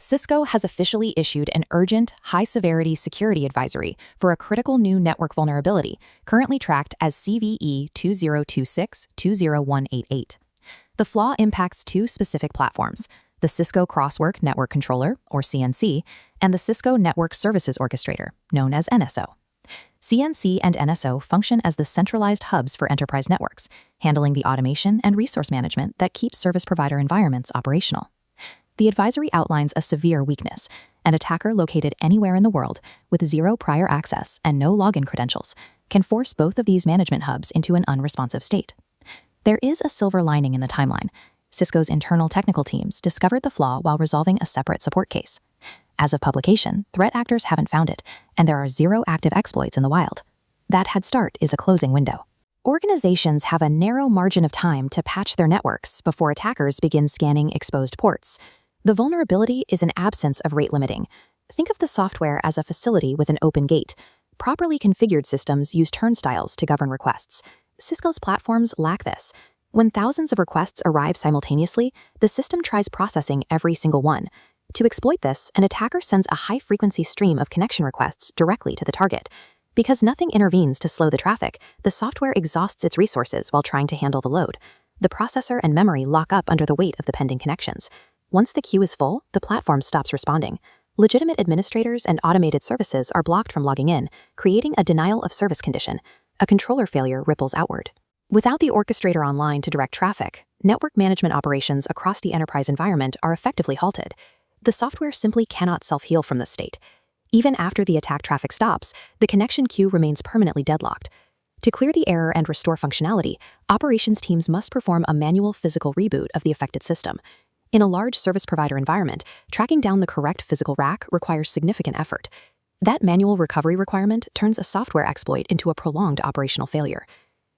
Cisco has officially issued an urgent, high-severity security advisory for a critical new network vulnerability, currently tracked as CVE-2026-20188. The flaw impacts two specific platforms, the Cisco Crosswork Network Controller, or CNC, and the Cisco Network Services Orchestrator, known as NSO. CNC and NSO function as the centralized hubs for enterprise networks, handling the automation and resource management that keep service provider environments operational. The advisory outlines a severe weakness. An attacker located anywhere in the world with zero prior access and no login credentials can force both of these management hubs into an unresponsive state. There is a silver lining in the timeline. Cisco's internal technical teams discovered the flaw while resolving a separate support case. As of publication, threat actors haven't found it, and there are zero active exploits in the wild. That head start is a closing window. Organizations have a narrow margin of time to patch their networks before attackers begin scanning exposed ports. The vulnerability is an absence of rate limiting. Think of the software as a facility with an open gate. Properly configured systems use turnstiles to govern requests. Cisco's platforms lack this. When thousands of requests arrive simultaneously, the system tries processing every single one. To exploit this, an attacker sends a high-frequency stream of connection requests directly to the target. Because nothing intervenes to slow the traffic, the software exhausts its resources while trying to handle the load. The processor and memory lock up under the weight of the pending connections. Once the queue is full, the platform stops responding. Legitimate administrators and automated services are blocked from logging in, creating a denial of service condition. A controller failure ripples outward. Without the orchestrator online to direct traffic, network management operations across the enterprise environment are effectively halted. The software simply cannot self-heal from this state. Even after the attack traffic stops, the connection queue remains permanently deadlocked. To clear the error and restore functionality, operations teams must perform a manual physical reboot of the affected system. In a large service provider environment, tracking down the correct physical rack requires significant effort. That manual recovery requirement turns a software exploit into a prolonged operational failure.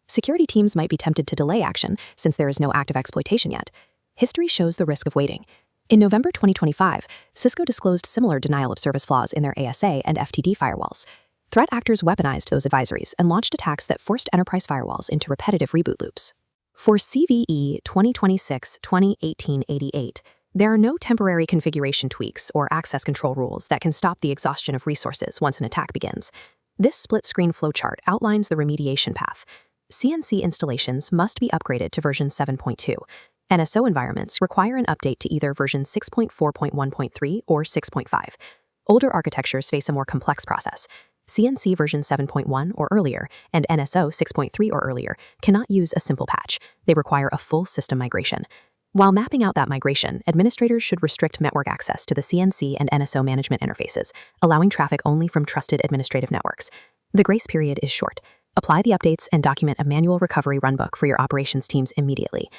Security teams might be tempted to delay action since there is no active exploitation yet. History shows the risk of waiting. In November 2025, Cisco disclosed similar denial of service flaws in their ASA and FTD firewalls. Threat actors weaponized those advisories and launched attacks that forced enterprise firewalls into repetitive reboot loops. For CVE 2026-20188, there are no temporary configuration tweaks or access control rules that can stop the exhaustion of resources once an attack begins. This split-screen flowchart outlines the remediation path. CNC installations must be upgraded to version 7.2. NSO environments require an update to either version 6.4.1.3 or 6.5. Older architectures face a more complex process. CNC version 7.1 or earlier and NSO 6.3 or earlier cannot use a simple patch. They require a full system migration. While mapping out that migration, administrators should restrict network access to the CNC and NSO management interfaces, allowing traffic only from trusted administrative networks. The grace period is short. Apply the updates and document a manual recovery runbook for your operations teams immediately.